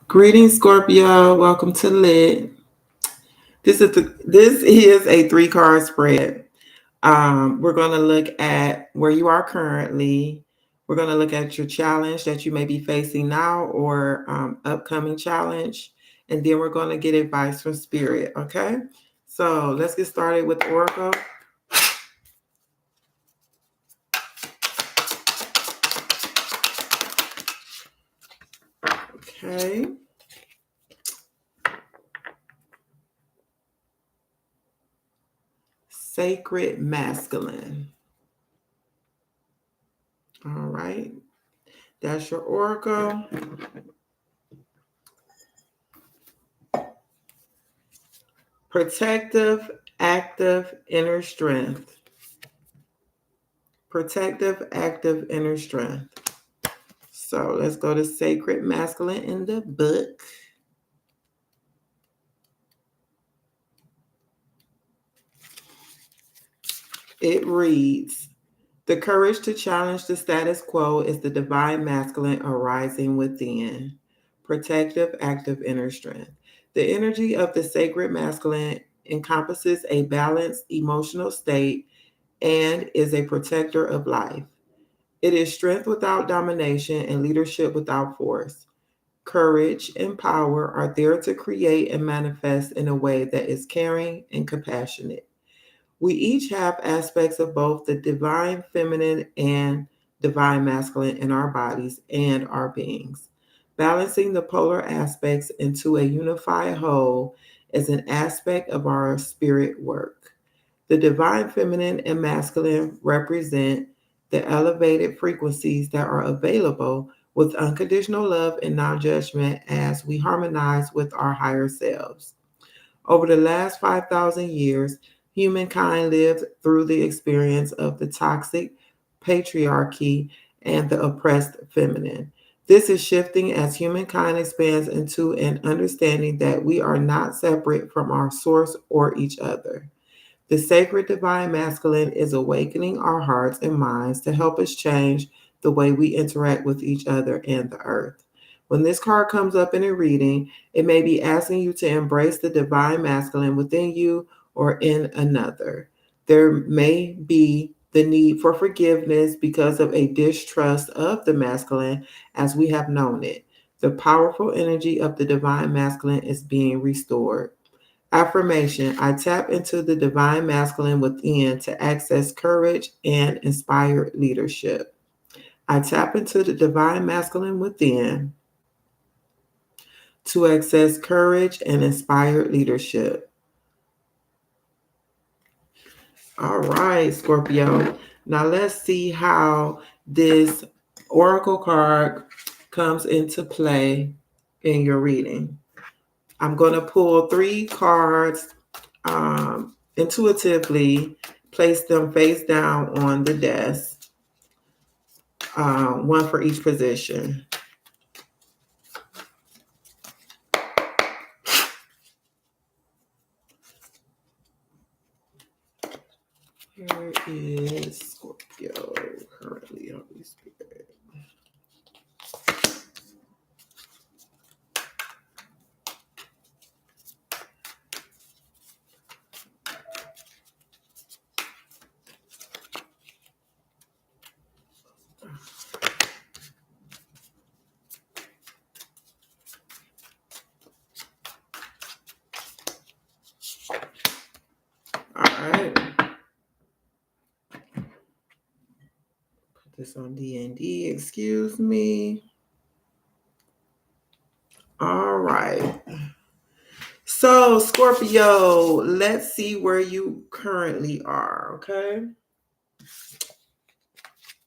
Greetings, Scorpio. Welcome to Lit. This is a three-card spread. We're going to look at where you are currently. We're going to look at your challenge that you may be facing now or upcoming challenge, and then we're going to get advice from Spirit. Okay, so let's get started with Oracle. Okay, Sacred Masculine. All right, that's your Oracle. Protective, active inner strength. Protective, active inner strength. So let's go to Sacred Masculine in the book. It reads, the courage to challenge the status quo is the divine masculine arising within. Protective, active inner strength. The energy of the sacred masculine encompasses a balanced emotional state and is a protector of life. It is strength without domination and leadership without force. Courage and power are there to create and manifest in a way that is caring and compassionate. We each have aspects of both the divine feminine and divine masculine in our bodies and our beings. Balancing the polar aspects into a unified whole is an aspect of our spirit work. The divine feminine and masculine represent the elevated frequencies that are available with unconditional love and non judgment as we harmonize with our higher selves. Over the last 5,000 years, humankind lived through the experience of the toxic patriarchy and the oppressed feminine. This is shifting as humankind expands into an understanding that we are not separate from our source or each other. The sacred divine masculine is awakening our hearts and minds to help us change the way we interact with each other and the earth. When this card comes up in a reading, it may be asking you to embrace the divine masculine within you or in another. There may be the need for forgiveness because of a distrust of the masculine as we have known it. The powerful energy of the divine masculine is being restored. Affirmation: I tap into the divine masculine within to access courage and inspired leadership. I tap into the divine masculine within to access courage and inspired leadership. All right, Scorpio. Now let's see how this oracle card comes into play in your reading. I'm going to pull three cards intuitively, place them face down on the desk, one for each position. Here is Scorpio currently, Holy Spirit. All right. Put this on D&D, excuse me. All right. So, Scorpio, let's see where you currently are, okay?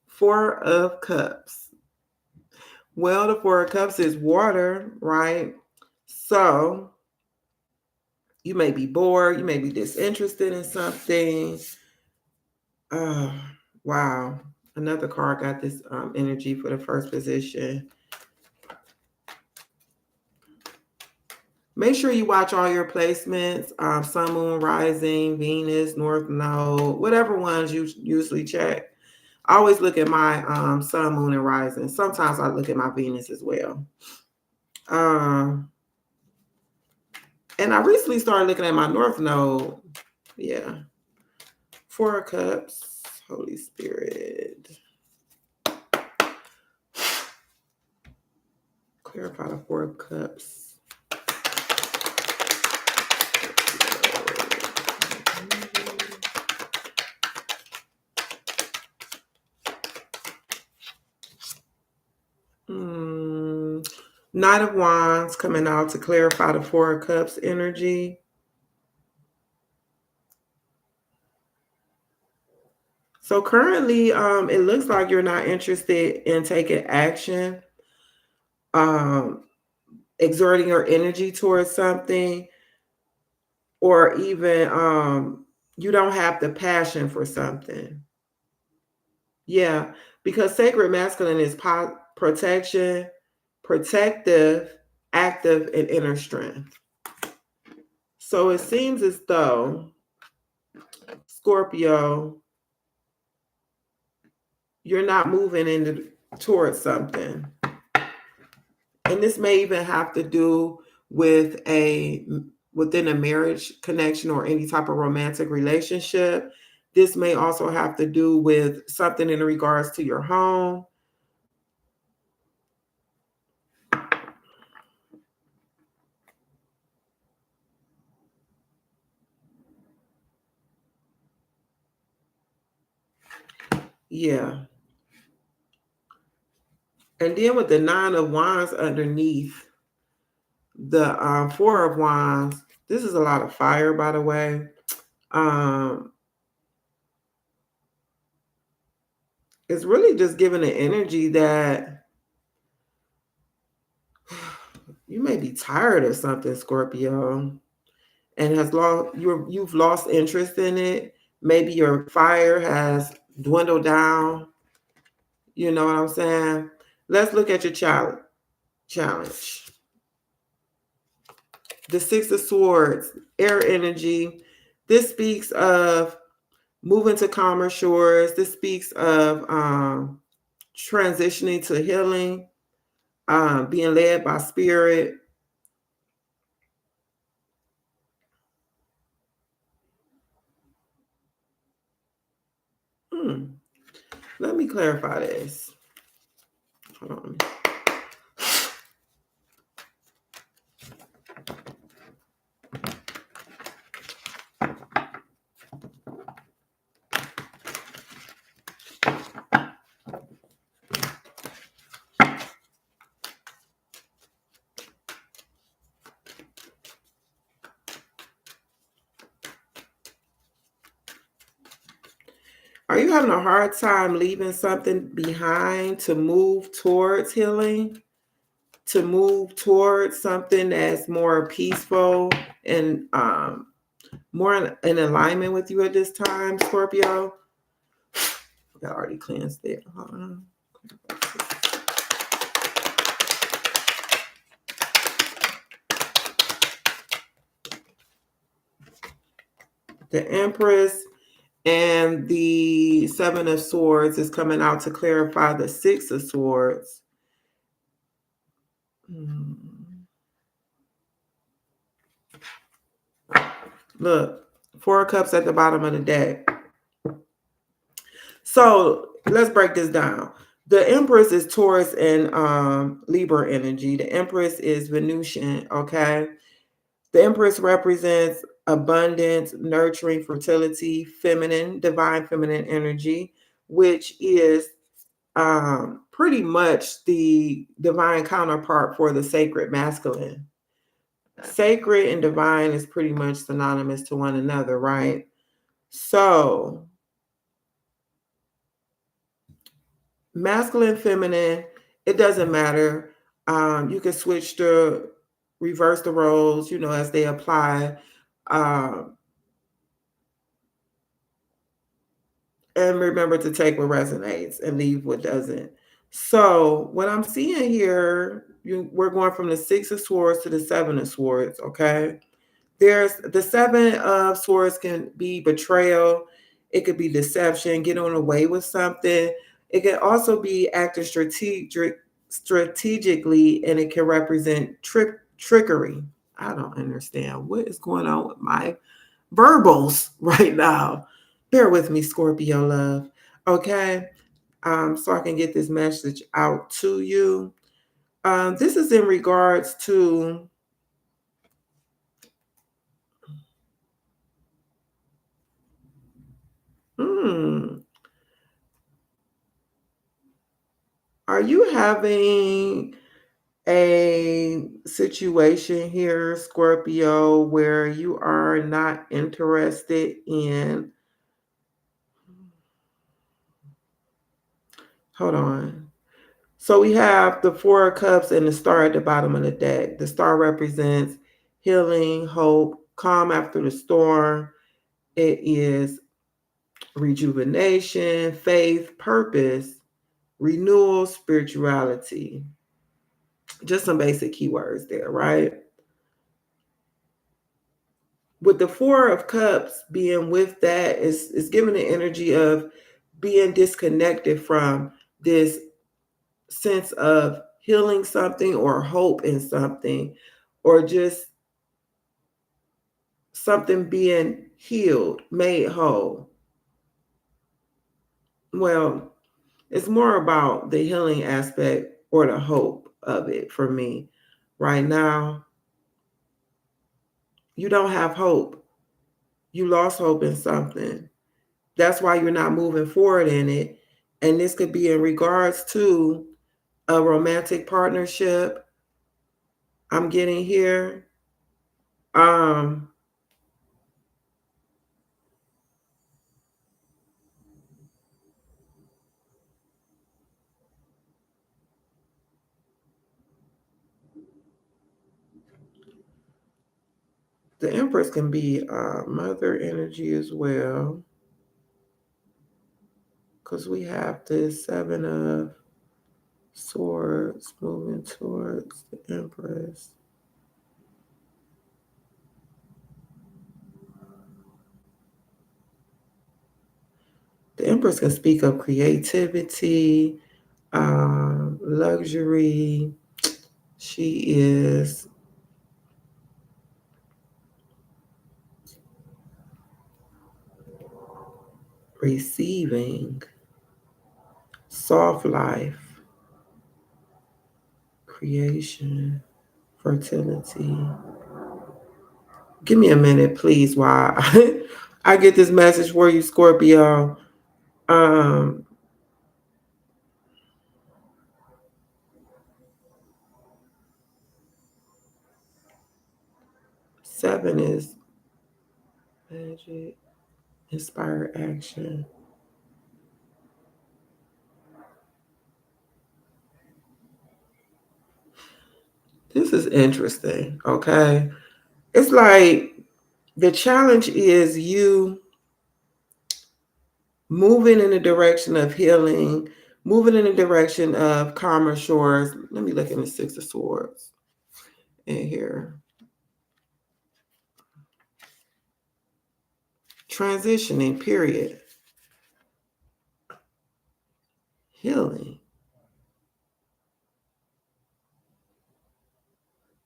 Four of Cups. Well, the Four of Cups is water, right? So, you may be bored, you may be disinterested in something. Uh, wow. Another card got this energy for the first position. Make sure you watch all your placements, Sun, Moon, Rising, Venus, North Node, whatever ones you usually check. I always look at my Sun, Moon, and Rising. Sometimes I look at my Venus as well. Um, and I recently started looking at my North Node. Yeah. Four of Cups, Holy Spirit. Clarify the Four of Cups. Knight of Wands coming out to clarify the Four of Cups energy. So currently, it looks like you're not interested in taking action, um, exerting your energy towards something, or even you don't have the passion for something. Yeah, because sacred masculine is protection, protective, active, and inner strength. So it seems as though, Scorpio, you're not moving towards something. And this may even have to do with within a marriage connection or any type of romantic relationship. This may also have to do with something in regards to your home. Yeah. And then with the Nine of Wands underneath the Four of Wands, this is a lot of fire, by the way. It's really just giving an energy that you may be tired of something, Scorpio, and you've lost interest in it. Maybe your fire has dwindled down. You know what I'm saying? Let's look at your challenge. The Six of Swords, air energy. This speaks of moving to calmer shores. This speaks of transitioning to healing, being led by spirit. Let me clarify this. Hold on. Are you having a hard time leaving something behind to move towards healing? To move towards something that's more peaceful and more in alignment with you at this time, Scorpio? I already cleansed it. The Empress and the Seven of Swords is coming out to clarify the Six of Swords. Look, Four of Cups at the bottom of the deck. So let's break this down. The Empress is Taurus and Libra energy. The Empress is Venusian, okay? The Empress represents abundance, nurturing, fertility, feminine, divine feminine energy, which is pretty much the divine counterpart for the sacred masculine. Sacred and divine is pretty much synonymous to one another, right? So masculine, feminine, it doesn't matter. You can switch to reverse the roles, as they apply. And remember to take what resonates and leave what doesn't. So what I'm seeing here, we're going from the Six of Swords to the Seven of Swords, okay? There's the Seven of Swords can be betrayal. It could be deception, getting away with something. It can also be acting strategically, and it can represent trickery. I don't understand what is going on with my verbals right now. Bear with me, Scorpio love. Okay. So I can get this message out to you. This is in regards to hmm, are you having a situation here, Scorpio, where you are not interested in, hold on. So we have the Four of Cups and the star at the bottom of the deck. The star represents healing, hope, calm after the storm. It is rejuvenation, faith, purpose, renewal, spirituality. Just some basic keywords there, right? With the Four of Cups being with that is giving the energy of being disconnected from this sense of healing something or hope in something, or just something being healed, made whole. Well, it's more about the healing aspect or the hope of it for me. Right now, you don't have hope. You lost hope in something. That's why you're not moving forward in it. And this could be in regards to a romantic partnership. I'm getting here. Um, the Empress can be mother energy as well, because we have this Seven of Swords moving towards the Empress. The Empress can speak of creativity, luxury. She is receiving, soft life, creation, fertility. Give me a minute, please, while I get this message for you, Scorpio. Um, Seven is magic, inspired action. This is interesting, okay? It's like the challenge is you moving in the direction of healing, moving in the direction of calmer shores. Let me look in the Six of Swords in here. Transitioning, period. Healing,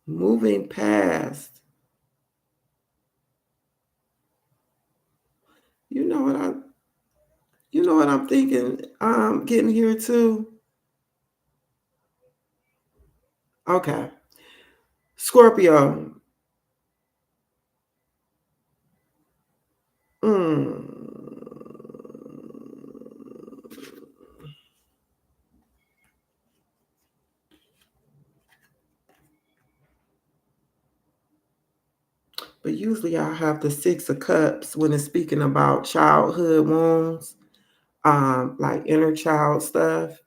moving past. You know what I you know what I'm thinking? Getting here too. Okay. Scorpio. Mm. But usually I have the Six of Cups when it's speaking about childhood wounds, like inner child stuff.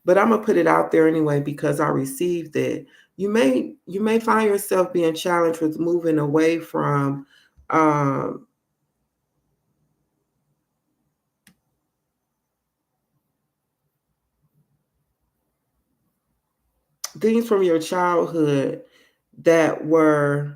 But I'm gonna put it out there anyway because I received it. You may find yourself being challenged with moving away from um, things from your childhood that were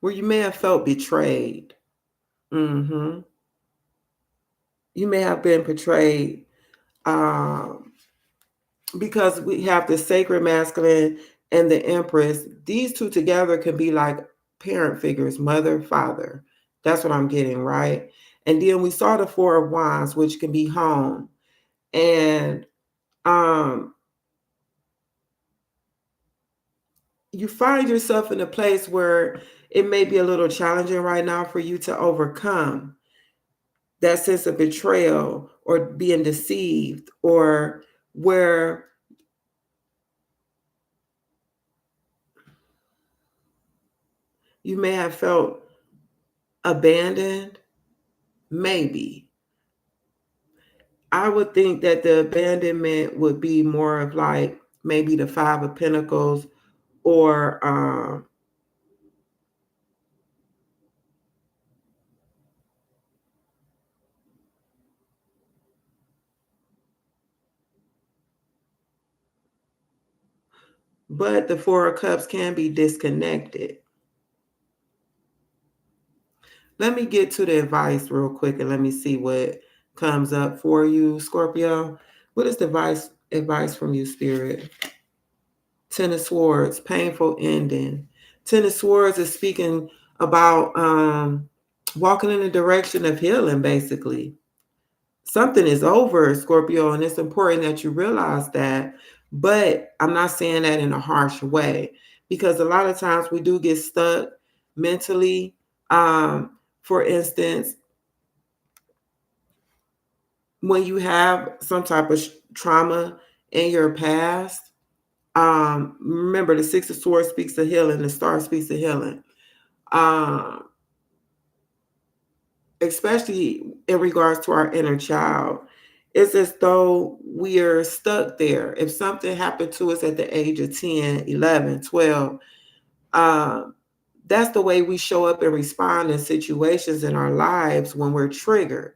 where you may have felt betrayed. Hmm. You may have been betrayed, um, because we have the sacred masculine and the empress. These two together can be like parent figures, mother, father. That's what I'm getting, right? And then we saw the four of wands, which can be home. And um, you find yourself in a place where it may be a little challenging right now for you to overcome that sense of betrayal or being deceived, or where you may have felt abandoned. Maybe I would think that the abandonment would be more of like maybe the Five of Pentacles, or but the Four of Cups can be disconnected. Let me get to the advice real quick and let me see what comes up for you, Scorpio. What is the advice from you, Spirit? Ten of Swords, painful ending. Ten of Swords is speaking about walking in the direction of healing, basically. Something is over, Scorpio, and it's important that you realize that. But I'm not saying that in a harsh way, because a lot of times we do get stuck mentally. For instance, when you have some type of trauma in your past, remember the Six of Swords speaks of healing, the Star speaks of healing. Um, Especially in regards to our inner child. It's as though we are stuck there. If something happened to us at the age of 10, 11, 12, um, that's the way we show up and respond in situations in our lives when we're triggered.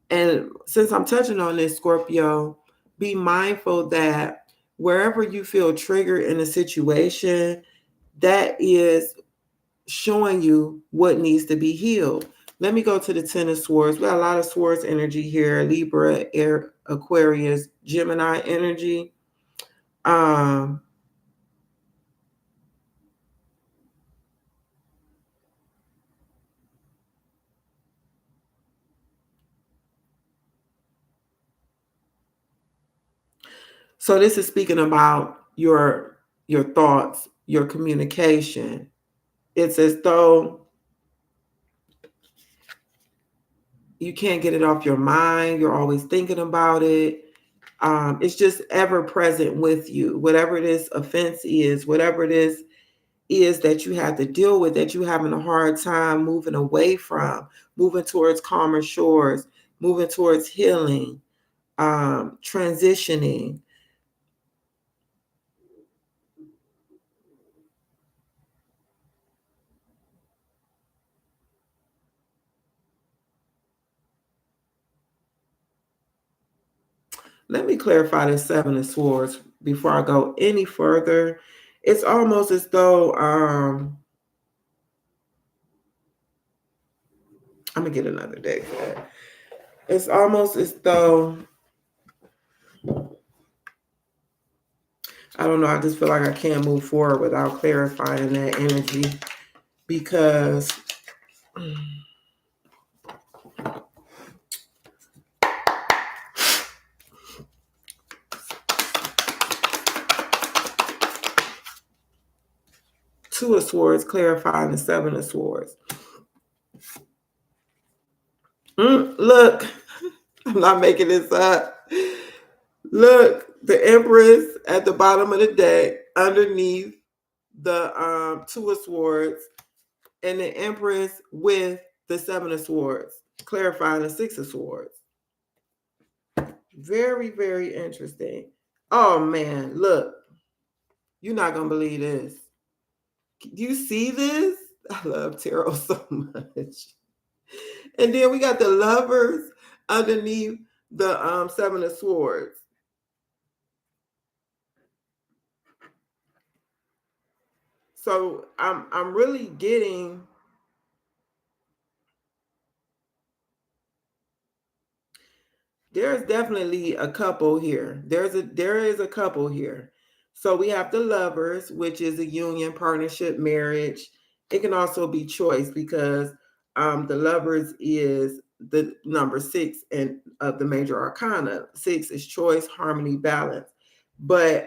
And since I'm touching on this, Scorpio, be mindful that wherever you feel triggered in a situation, that is showing you what needs to be healed. Let me go to the Ten of Swords. We got a lot of swords energy here: Libra, Air, Aquarius, Gemini energy. Um, so this is speaking about your thoughts, your communication. It's as though you can't get it off your mind. You're always thinking about it. It's just ever present with you. Whatever this offense is, whatever it is that you have to deal with, that you're having a hard time moving away from, moving towards calmer shores, moving towards healing, transitioning. Let me clarify the Seven of Swords before I go any further. It's almost as though I'm gonna get another deck for that. It's almost as though, I don't know, I just feel like I can't move forward without clarifying that energy, because Two of Swords clarifying the Seven of Swords. Look, I'm not making this up. Look, the Empress at the bottom of the deck, underneath the Two of Swords, and the Empress with the Seven of Swords, clarifying the Six of Swords. Very, very interesting. Oh man, look, you're not gonna believe this. Do you see this? I love tarot so much. And then we got the Lovers underneath the Seven of Swords. So I'm really getting There's definitely a couple here. There is a couple here. So we have the lovers, which is a union, partnership, marriage. It can also be choice because the lovers is the number six and of the major arcana. Six is choice, harmony, balance. But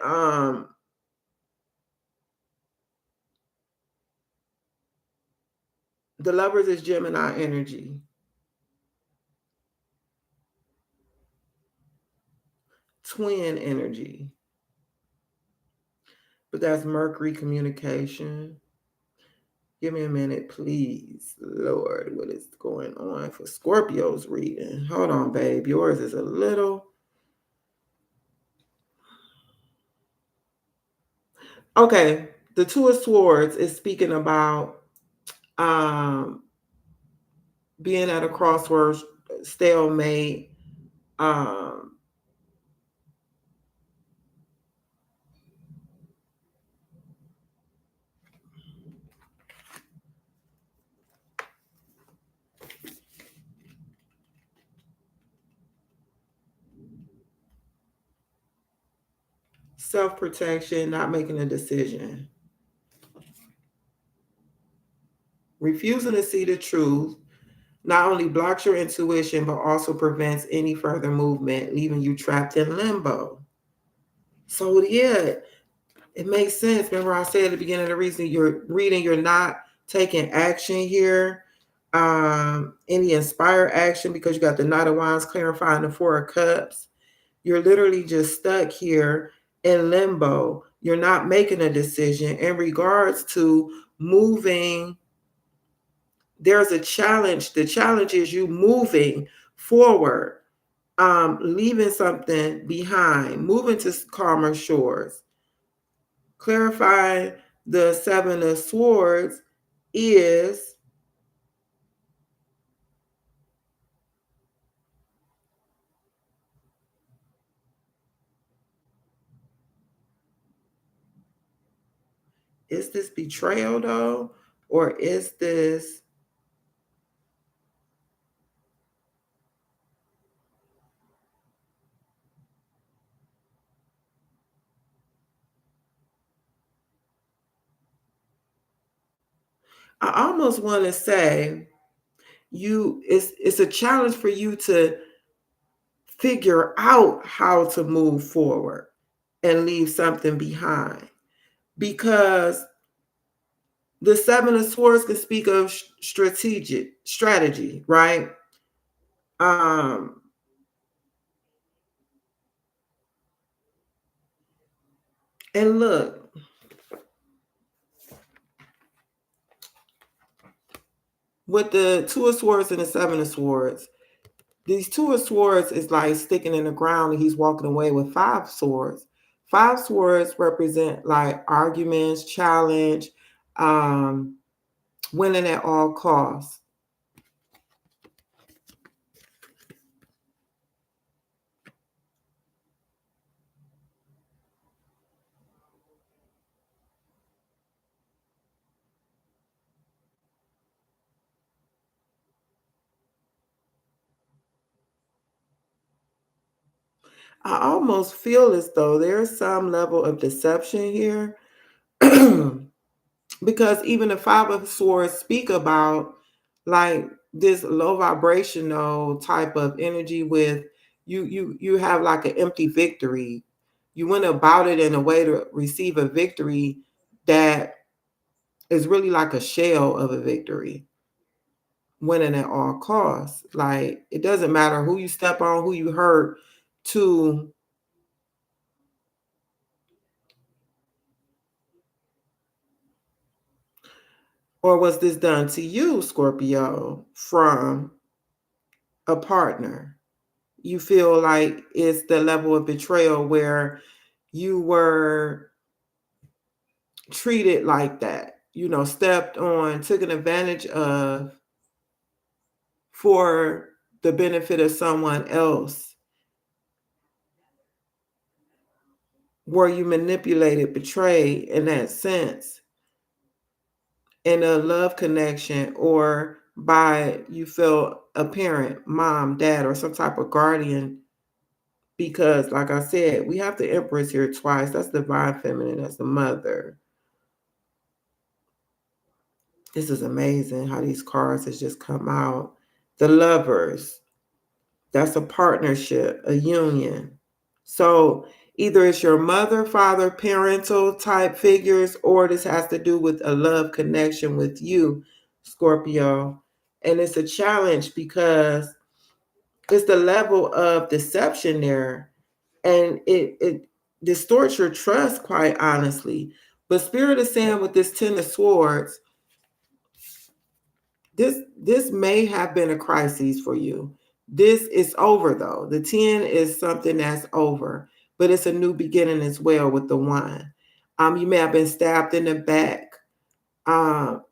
the lovers is Gemini energy, twin energy, but that's Mercury communication. Give me a minute, please. Lord, what is going on for Scorpio's reading? Hold on, babe. Yours is a little. Okay. The Two of Swords is speaking about um, being at a crossroads, stalemate, um, self protection, not making a decision, refusing to see the truth. Not only blocks your intuition, but also prevents any further movement, leaving you trapped in limbo. So, yeah, it makes sense. Remember, I said at the beginning of the reason you're not taking action here. Any inspired action because you got the Knight of Wands clarifying the Four of Cups. You're literally just stuck here in limbo. You're not making a decision in regards to moving. There's a challenge. The challenge is you moving forward, leaving something behind, moving to calmer shores. Clarifying the Seven of Swords is this betrayal though? Or is this, I almost want to say it's a challenge for you to figure out how to move forward and leave something behind. Because the Seven of Swords can speak of strategic strategy, right? Um, and look, with the Two of Swords and the Seven of Swords, these Two of Swords is like sticking in the ground and he's walking away with Five Swords. Five Swords represent like arguments, challenge, um, winning at all costs. I almost feel as though there's some level of deception here because even the Five of Swords speak about like this low vibrational type of energy with you have like an empty victory. You went about it in a way to receive a victory that is really like a shell of a victory, winning at all costs. Like it doesn't matter who you step on, who you hurt, to or was this done to you, Scorpio, from a partner? You feel like it's the level of betrayal where you were treated like that, stepped on, taken advantage of for the benefit of someone else. Were you manipulated, betrayed in that sense, in a love connection, or by you feel a parent, mom, dad, or some type of guardian because, like I said, we have the Empress here twice. That's divine feminine. That's the mother. This is amazing how these cards has just come out. The Lovers. That's a partnership, a union. So either it's your mother, father, parental type figures, or this has to do with a love connection with you, Scorpio. And it's a challenge because it's the level of deception there, and it distorts your trust, quite honestly. But Spirit is saying with this Ten of Swords, this may have been a crisis for you. This is over though. The 10 is something that's over, but it's a new beginning as well with the one. You may have been stabbed in the back. Um,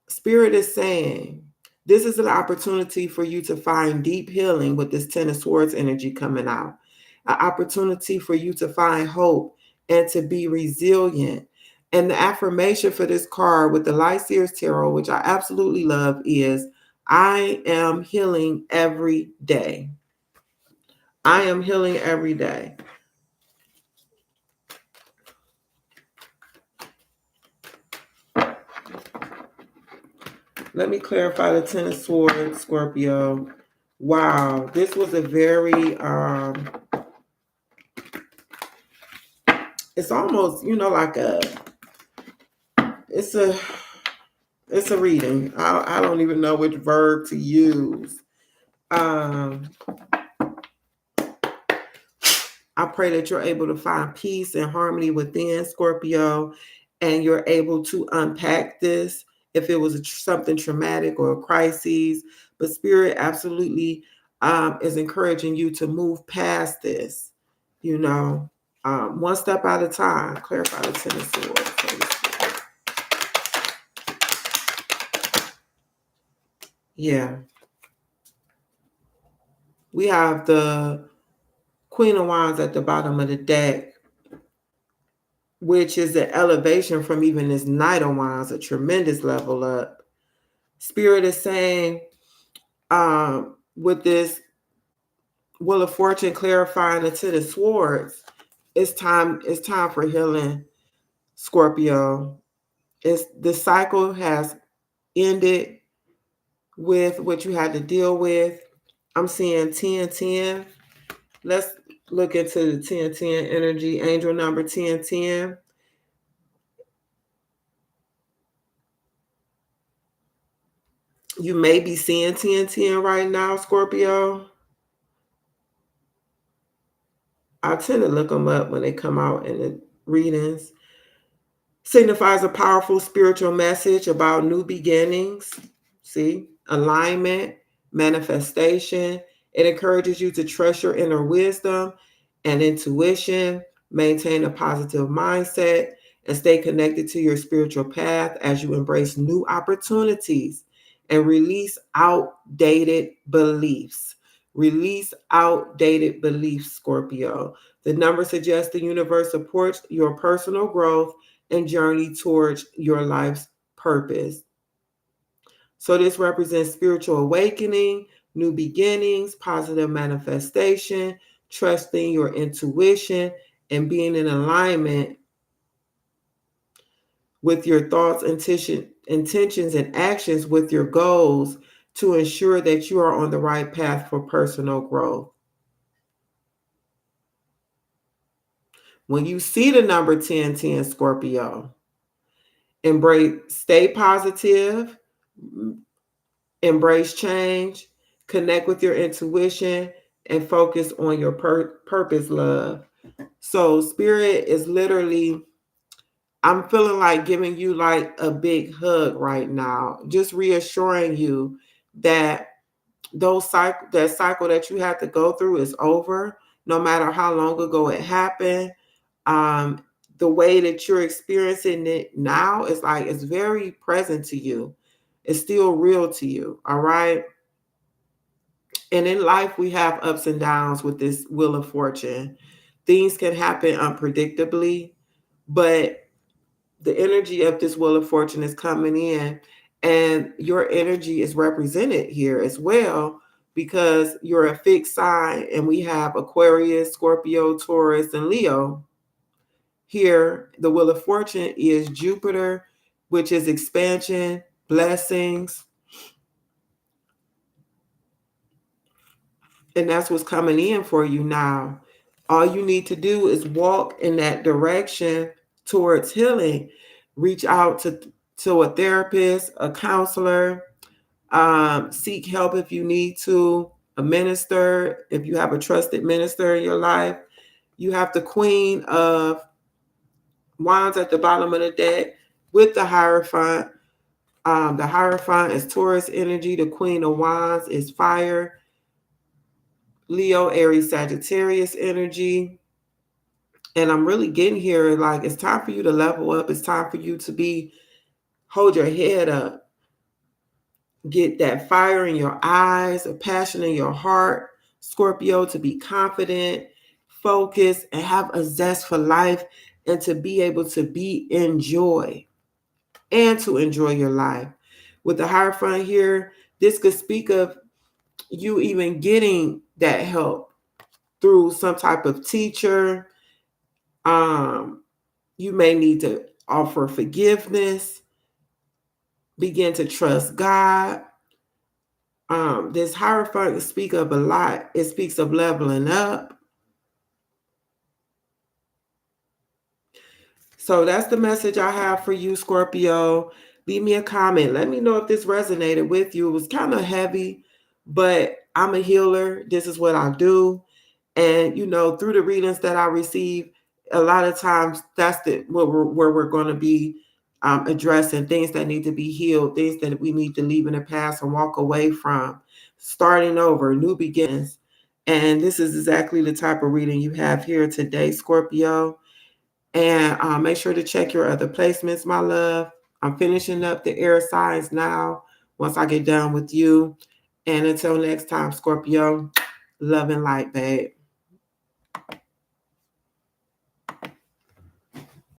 Spirit is saying this is an opportunity for you to find deep healing with this Ten of Swords energy coming out. An opportunity for you to find hope and to be resilient. And the affirmation for this card with the Light Seers Tarot, which I absolutely love, is I am healing every day. I am healing every day. Let me clarify the Ten of Swords, Scorpio. Wow, this was a very it's almost, like it's a it's a reading. I don't even know which verb to use. I pray that you're able to find peace and harmony within, Scorpio, and you're able to unpack this if it was something traumatic or a crisis. But Spirit absolutely is encouraging you to move past this, one step at a time. Clarify the Ten of Swords. Yeah. We have the Queen of Wands at the bottom of the deck, which is an elevation from even this Knight of Wands, a tremendous level up. Spirit is saying, with this Wheel of Fortune clarifying the Ten of Swords, it's time for healing, Scorpio. The cycle has ended with what you had to deal with. I'm seeing 10-10. Let's look into the 10-10 energy. Angel number 10-10. You may be seeing 10-10 right now, Scorpio. I tend to look them up when they come out in the readings. Signifies a powerful spiritual message about new beginnings. See, alignment, manifestation. It encourages you to trust your inner wisdom and intuition, maintain a positive mindset, and stay connected to your spiritual path as you embrace new opportunities and release outdated beliefs. Release outdated beliefs, Scorpio. The number suggests the universe supports your personal growth and journey towards your life's purpose. So this represents spiritual awakening, new beginnings, positive manifestation, trusting your intuition, and being in alignment with your thoughts, intentions, and actions with your goals to ensure that you are on the right path for personal growth. When you see the number 10-10, Scorpio, stay positive, embrace change, connect with your intuition, and focus on your purpose, love. So Spirit is literally, I'm feeling like giving you like a big hug right now, just reassuring you that that cycle that you had to go through is over, no matter how long ago it happened. The way that you're experiencing it now is like it's very present to you. It's still real to you. All right. And in life, we have ups and downs with this Wheel of Fortune. Things can happen unpredictably, but the energy of this Wheel of Fortune is coming in, and your energy is represented here as well because you're a fixed sign, and we have Aquarius, Scorpio, Taurus, and Leo. Here, the Wheel of Fortune is Jupiter, which is expansion, blessings, and that's what's coming in for you now. All you need to do is walk in that direction towards healing. Reach out to a therapist, a counselor, seek help if you need to, a minister, if you have a trusted minister in your life. You have the Queen of Wands at the bottom of the deck with the Hierophant. The Hierophant is Taurus energy. The Queen of Wands is fire, Leo, Aries, Sagittarius energy. And I'm really getting here, like, it's time for you to level up. It's time for you to hold your head up, get that fire in your eyes, a passion in your heart, Scorpio, to be confident, focused, and have a zest for life, and to be able to be in joy and to enjoy your life. With the Hierophant here, this could speak of you even getting that help through some type of teacher. You may need to offer forgiveness, begin to trust God. This Hierophant speak of a lot. It speaks of leveling up. So that's the message I have for you, Scorpio. Leave me a comment. Let me know if this resonated with you. It was kind of heavy, but I'm a healer. This is what I do. And, through the readings that I receive, a lot of times that's where we're going to be addressing things that need to be healed, things that we need to leave in the past and walk away from, starting over, new beginnings. And this is exactly the type of reading you have here today, Scorpio. And make sure to check your other placements, my love. I'm finishing up the air signs now once I get done with you. And until next time, Scorpio, love and light, babe.